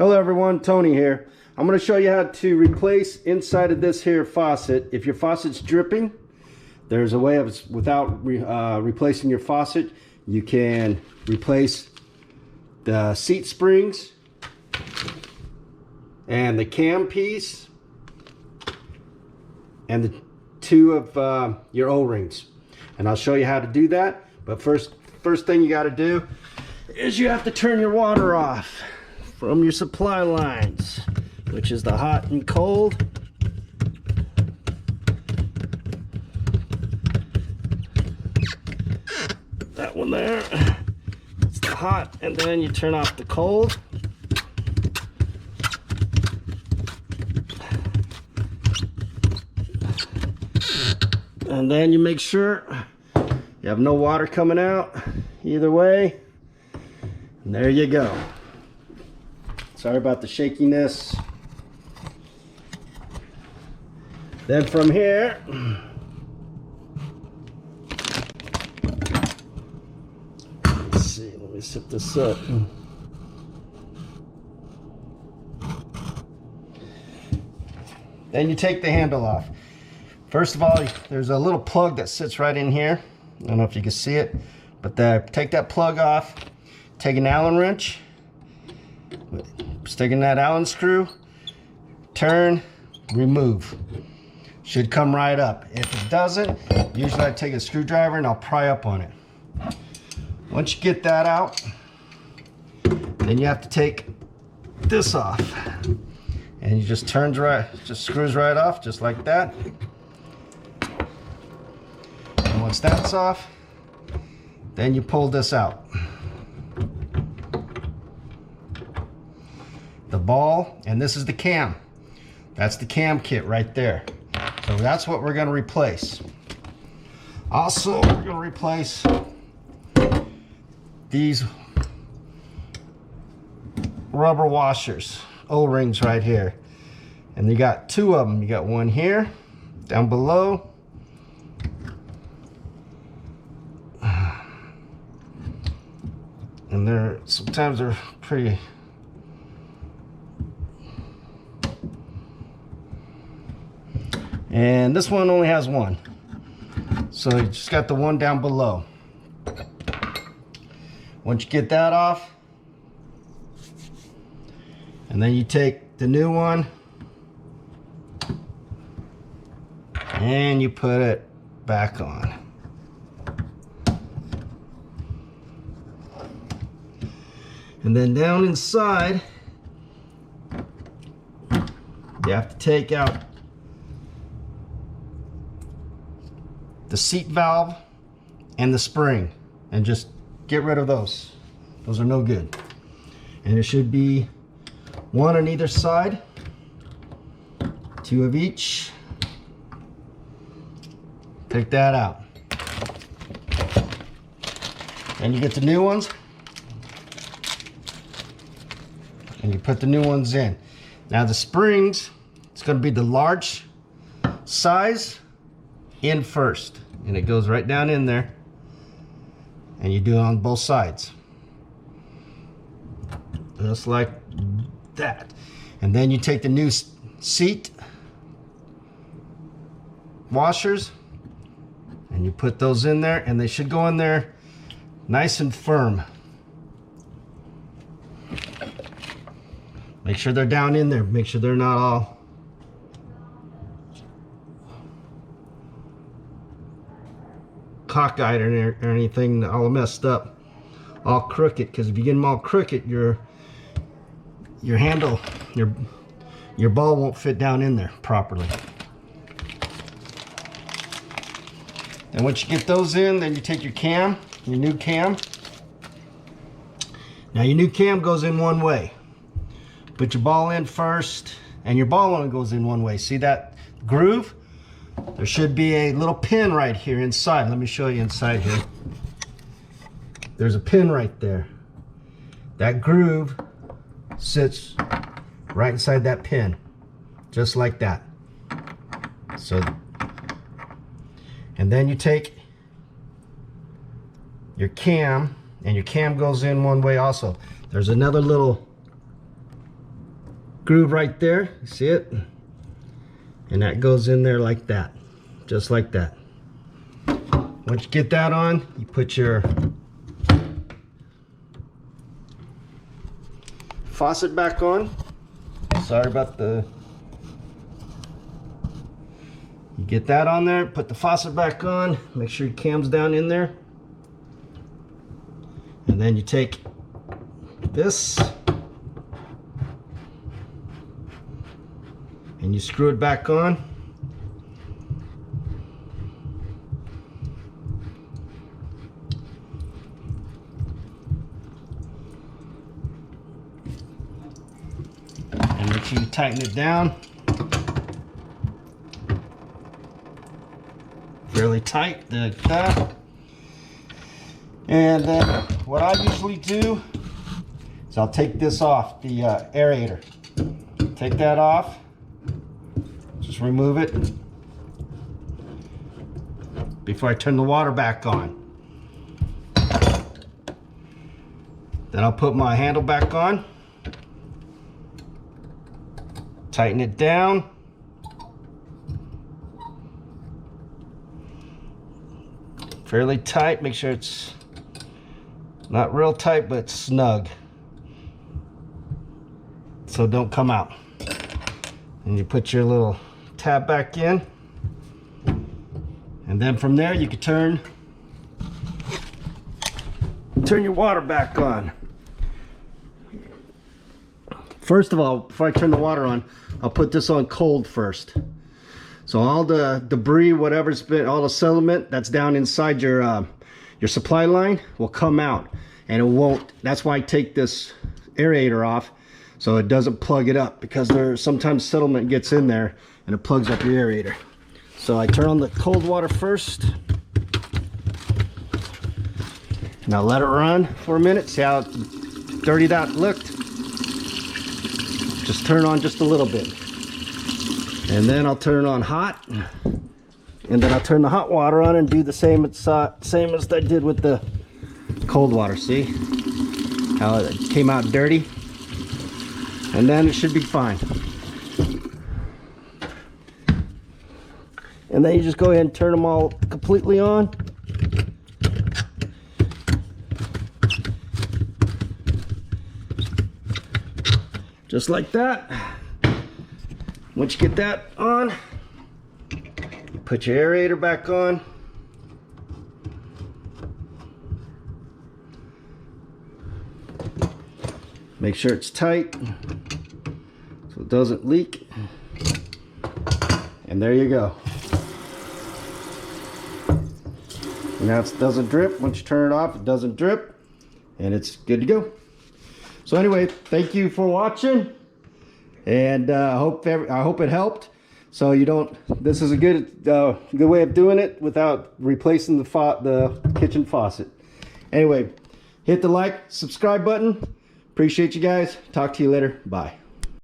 Hello everyone, Tony here. I'm going to show you how to replace inside of this here faucet. If your faucet's dripping, there's a way of, without replacing your faucet, you can replace the seat springs and the cam piece and the two of your O-rings. And I'll show you how to do that. But first thing you got to do is you have to turn your water off from your supply lines, which is the hot and cold. That one there, it's the hot, and then you turn off the cold. And then you make sure you have no water coming out either way. And there you go. Sorry about the shakiness. Then from here, let's see, let me set this up. Then you take the handle off. First of all, there's a little plug that sits right in here. I don't know if you can see it, but take that plug off, take an Allen wrench, stick in that Allen screw, turn, remove. Should come right up. If it doesn't, usually I take a screwdriver and I'll pry up on it. Once you get that out, then you have to take this off. And you just turns right, just screws right off, just like that. And once that's off, then you pull this out. The ball, and this is the cam. That's the cam kit right there. So that's what we're going to replace. Also, we're going to replace these rubber washers, O-rings right here. And you got two of them. You got one here, down below. And sometimes they're pretty. And this one only has one. So you just got the one down below. Once you get that off, and then you take the new one and you put it back on. And then down inside, you have to take out the seat valve and the spring, and just get rid of those. Those are no good. And there should be one on either side, two of each. Take that out. Then you get the new ones, and you put the new ones in. Now the springs, it's going to be the large size in first, and it goes right down in there, and you do it on both sides, just like that. And then you take the new seat washers and you put those in there, and they should go in there nice and firm. Make sure they're down in there, make sure they're not all cockeyed or anything, all messed up, all crooked. Because if you get them all crooked, your handle, your ball won't fit down in there properly. And once you get those in, then you take your cam, your new cam. Now your new cam goes in one way. Put your ball in first, and your ball only goes in one way. See that groove? There should be a little pin right here inside. Let me show you inside here. There's a pin right there. That groove sits right inside that pin, just like that. So, and then you take your cam, and your cam goes in one way also. There's another little groove right there. You see it? And that goes in there like that, just like that. Once you get that on, you put your faucet back on. Sorry about the... You get that on there, put the faucet back on, make sure your cam's down in there. And then you take this and you screw it back on. And make sure you tighten it down fairly tight like that. And then what I usually do is I'll take this off the aerator. Take that off. Just remove it before I turn the water back on. Then I'll put my handle back on. Tighten it down. Fairly tight. Make sure it's not real tight, but snug, so don't come out. And you put your little tab back in, and then from there you can turn your water back on. First of all, before I turn the water on, I'll put this on cold first. So all the debris, whatever's been, all the sediment that's down inside your supply line will come out, and it won't. That's why I take this aerator off, so it doesn't plug it up, because there's sometimes sediment gets in there and it plugs up your aerator. So I turn on the cold water first. Now let it run for a minute. See how dirty that looked? Just turn on just a little bit. And then I'll turn on hot. And then I'll turn the hot water on and do the same as I did with the cold water. See how it came out dirty? And then it should be fine. And then you just go ahead and turn them all completely on. Just like that. Once you get that on, you put your aerator back on. Make sure it's tight so it doesn't leak. And there you go. Now it doesn't drip. Once you turn it off, it doesn't drip, and it's good to go. So anyway, thank you for watching, and I hope it helped. So you don't. This is a good way of doing it without replacing the kitchen faucet. Anyway, hit the like, subscribe button. Appreciate you guys. Talk to you later. Bye.